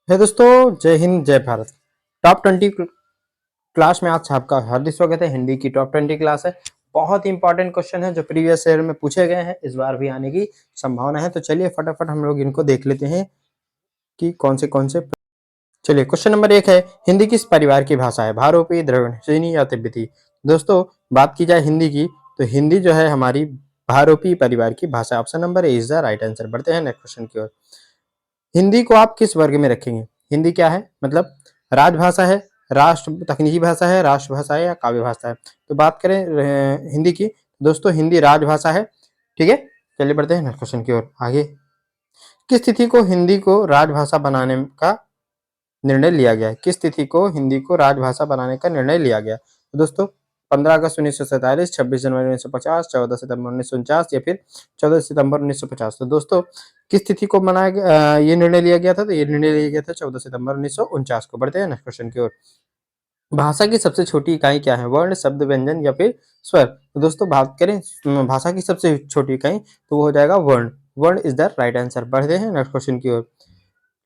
है दोस्तों, जय हिंद जय भारत। टॉप 20 क्लास में आज आपका हार्दिक स्वागत है। हिंदी की टॉप 20 क्लास है। बहुत ही इंपॉर्टेंट क्वेश्चन है जो प्रीवियस ईयर में पूछे गए हैं, इस बार भी आने की संभावना है। तो चलिए फटाफट हम लोग इनको देख लेते हैं कि कौन से। चलिए क्वेश्चन नंबर 1 है, हिंदी किस परिवार की भाषा है? भारोपी, द्रविड़, चीनी या तिब्बती? दोस्तों बात की जाए हिंदी की, तो हिंदी जो है हमारी भारोपी परिवार की भाषा। Option number A is the right answer. बढ़ते हैं नेक्स्ट क्वेश्चन की ओर। हिंदी को आप किस वर्ग में रखेंगे? हिंदी क्या है? मतलब राजभाषा है, राष्ट्र तकनीकी भाषा है, राष्ट्रभाषा है या काव्य भाषा है? तो बात करें हिंदी की, दोस्तों हिंदी राजभाषा है। ठीक है, चलिए बढ़ते हैं नेक्स्ट क्वेश्चन की ओर। आगे किस तिथि को हिंदी को राजभाषा बनाने का निर्णय लिया गया है? किस तिथि को हिंदी को राजभाषा बनाने का निर्णय लिया गया? तो दोस्तों 15 अगस्त 1947, 26 जनवरी 1950, 14 सितंबर 1949 या फिर 14 सितंबर 1950। तो दोस्तों किस तिथि को मनाया गया, ये निर्णय लिया गया था? तो ये निर्णय लिया गया था 14 सितंबर 1949 को। बढ़ते हैं नेक्स्ट क्वेश्चन की ओर। भाषा की सबसे छोटी इकाई क्या है? वर्ण, शब्द, व्यंजन या फिर स्वर? तो दोस्तों बात करें भाषा की सबसे छोटी इकाई, तो वो हो जाएगा वर्ण। वर्ण इज द राइट आंसर। बढ़ते हैं नेक्स्ट क्वेश्चन की ओर।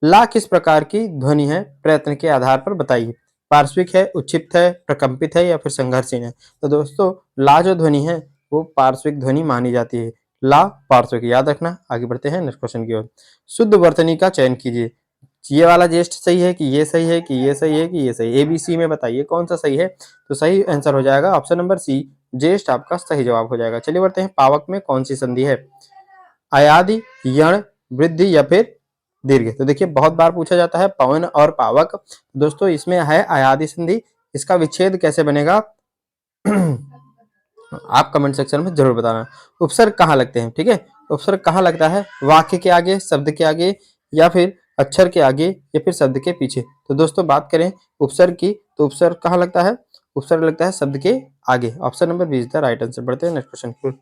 ला किस प्रकार की ध्वनि है? प्रयत्न के आधार पर बताइए। पार्श्विक है, उच्छिष्ट है, प्रकंपित है या फिर संघर्षहीन है? तो दोस्तों ला जो ध्वनि है वो पार्श्विक ध्वनि मानी जाती है। ला पार्श्विक, याद रखना। आगे बढ़ते हैं नेक्स्ट क्वेश्चन की ओर। शुद्ध वर्तनी का चयन कीजिए। ये वाला ज्येष्ठ सही है कि ये सही है कि ये सही है कि ये सही? ABC में बताइए कौन सा सही है? तो सही आंसर हो जाएगा ऑप्शन नंबर सी, ज्येष्ठ आपका सही जवाब हो जाएगा। चलिए बढ़ते हैं, पावक में कौन सी संधि है? अयादि, यण, वृद्धि या फिर दीर्घ? तो देखिए बहुत बार पूछा जाता है पवन और पावक। दोस्तों इसमें है अयादि संधि। इसका विच्छेद कैसे बनेगा? आप कमेंट सेक्शन में जरूर बताना। उपसर्ग कहाँ लगते हैं? ठीक है, उपसर्ग कहाँ लगता है? वाक्य के आगे, शब्द के आगे या फिर अक्षर के आगे या फिर शब्द के पीछे? तो दोस्तों बात करें उपसर्ग की, तो उपसर्ग कहाँ लगता है? उपसर्ग लगता है शब्द के आगे। Option number B is the right answer. बढ़ते हैं नेक्स्ट क्वेश्चन।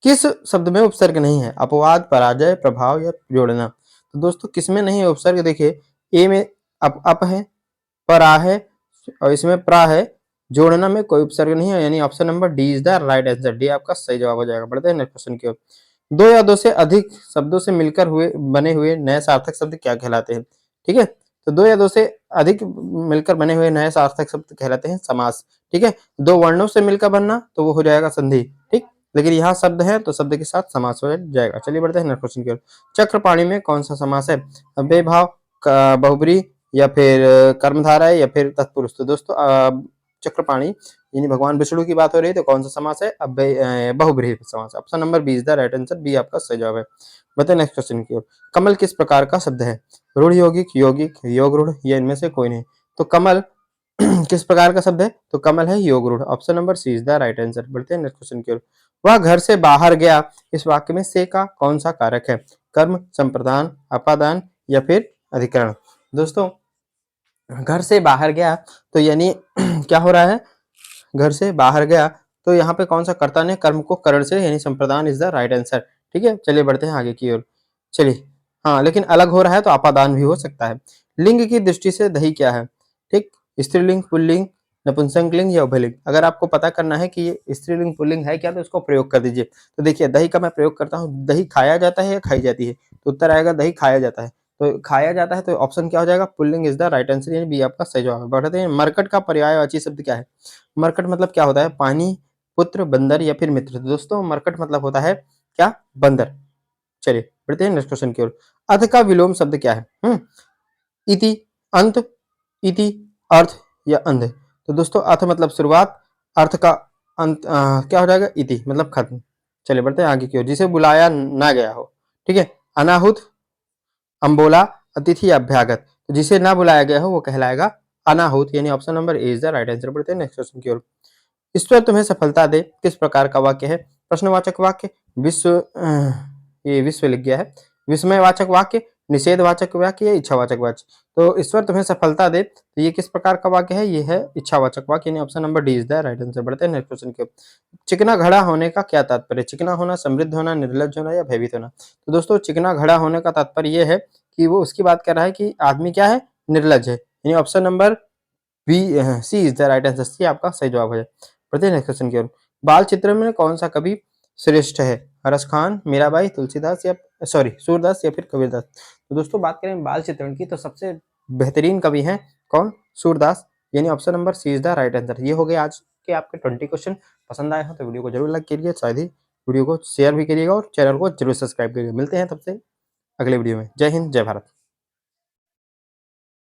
किस शब्द में उपसर्ग नहीं है? अपवाद, पराजय, प्रभाव या जोड़ना? तो दोस्तों किसमें नहीं है उपसर्ग? देखिए ए में अप है, परा है और इसमें प्रा है। जोड़ना में कोई उपसर्ग नहीं है, यानी option number D is the right answer. D आपका सही जवाब हो जाएगा। बढ़ते हैं नेक्स्ट क्वेश्चन की ओर। दो या दो से अधिक शब्दों से मिलकर बने हुए नए सार्थक शब्द क्या कहलाते हैं? ठीक है, तो दो या दो से अधिक मिलकर बने हुए नए सार्थक शब्द कहलाते हैं समास। ठीक है, दो वर्णों से मिलकर बनना तो वो हो जाएगा संधि। ठीक, लेकिन यहाँ शब्द है तो शब्द के साथ समास हो जाएगा। चलिए बढ़ते हैं नेक्स्ट क्वेश्चन की ओर। चक्रपाणी में कौन सा समास है? बेभाव, बहुब्री या फिर कर्मधारय या फिर तत्पुरुष? तो दोस्तों चक्रपाणी यानी भगवान विष्णु की बात हो रही है, तो कौन सा समास है? बहुब्रीहि समास। Option number B is the right answer. B आपका सही जवाब है। बताए नेक्स्ट क्वेश्चन की ओर। कमल किस प्रकार का शब्द है? रूढ़ यौगिक, यौगिक, योग रूढ़ या इनमें से कोई नहीं? तो कमल किस प्रकार का शब्द है? तो कमल है योग रूढ़। Option number C is the right answer. बढ़ते हैं नेक्स्ट क्वेश्चन की ओर। वह घर से बाहर गया, इस वाक्य में से का कौन सा कारक है? कर्म, संप्रदान, अपादान या फिर अधिकरण? दोस्तों घर से बाहर गया तो यानी क्या हो रहा है? घर से बाहर गया तो यहाँ पे कौन सा कर्ता ने कर्म को करण से यानी संप्रदान इज द राइट आंसर। ठीक है, चलिए बढ़ते हैं आगे की ओर। चलिए हाँ, लेकिन अलग हो रहा है तो अपादान भी हो सकता है। लिंग की दृष्टि से दही क्या है? ठीक, स्त्रीलिंग, पुल्लिंग, नपुंसक लिंग या उभयलिंग? अगर आपको पता करना है कि ये स्त्रीलिंग पुल्लिंग है क्या, तो उसको प्रयोग कर दीजिए। तो देखिए दही का मैं प्रयोग करता हूँ। दही खाया जाता है या खाई जाती है? तो उत्तर आएगा दही खाया जाता है। तो खाया जाता है तो ऑप्शन क्या हो जाएगा? Pulling is the right answer, यानी बी आपका सही जवाब है। बढ़ते हैं, मरकट का पर्यायवाची शब्द क्या है? मरकट मतलब क्या होता है? पानी, पुत्र, बंदर या फिर मित्र? तो दोस्तों मरकट मतलब होता है क्या? बंदर। चलिए बढ़ते हैं नेक्स्ट क्वेश्चन की ओर। अध का विलोम शब्द क्या है? इति, अंत, इति, अर्थ या अंध? तो दोस्तों अर्थ मतलब शुरुआत, अर्थ का अंत क्या हो जाएगा? इति मतलब खत्म। चलिए बढ़ते हैं आगे की ओर। जिसे बुलाया ना गया हो। ठीक है, अनाहुत, अम्बोला, अतिथि या अभ्यागत? तो जिसे ना बुलाया गया हो वो कहलाएगा अनाहुत, यानी option number A is the right answer. बढ़ते हैं नेक्स्ट क्वेश्चन की ओर। ईश्वर तुम्हें सफलता दे, किस प्रकार का वाक्य है? प्रश्नवाचक वाक्य, ये विश्व लिख गया है। विस्मयवाचक वाक्य, निषेधवाचक वाक्य या इच्छावाचक वाक्य? तो ईश्वर तुम्हें सफलता दे, तो ये किस प्रकार का वाक्य है? ये है इच्छावाचक वाक्य, यानी option number D is the right answer. बढ़ते हैं नेक्स्ट क्वेश्चन की ओर। चिकना घड़ा होने का क्या तात्पर्य? चिकना होना, समृद्ध होना, निर्लज होना या भयभीत होना? तो दोस्तों चिकना घड़ा होने का तात्पर्य ये है कि वो उसकी बात कर रहा है कि आदमी क्या है? निर्लज है, यानी option number B C is the right answer. C आपका सही जवाब है। बढ़ते हैं नेक्स्ट क्वेश्चन की ओर। बाल चित्र में कौन सा कवि श्रेष्ठ है? हरस खान, मीराबाई, तुलसीदास या सूरदास या फिर कबीरदास। तो दोस्तों बात करें बाल चित्रण की तो सबसे बेहतरीन कवि हैं कौन? सूरदास, यानी option number C is the right answer. ये हो गए आज के आपके 20 क्वेश्चन। पसंद आए हो तो वीडियो को जरूर लाइक करिए, साथ ही वीडियो को शेयर भी करिएगा और चैनल को जरूर सब्सक्राइब करिएगा। मिलते हैं तब से अगले वीडियो में। जय हिंद, जय भारत।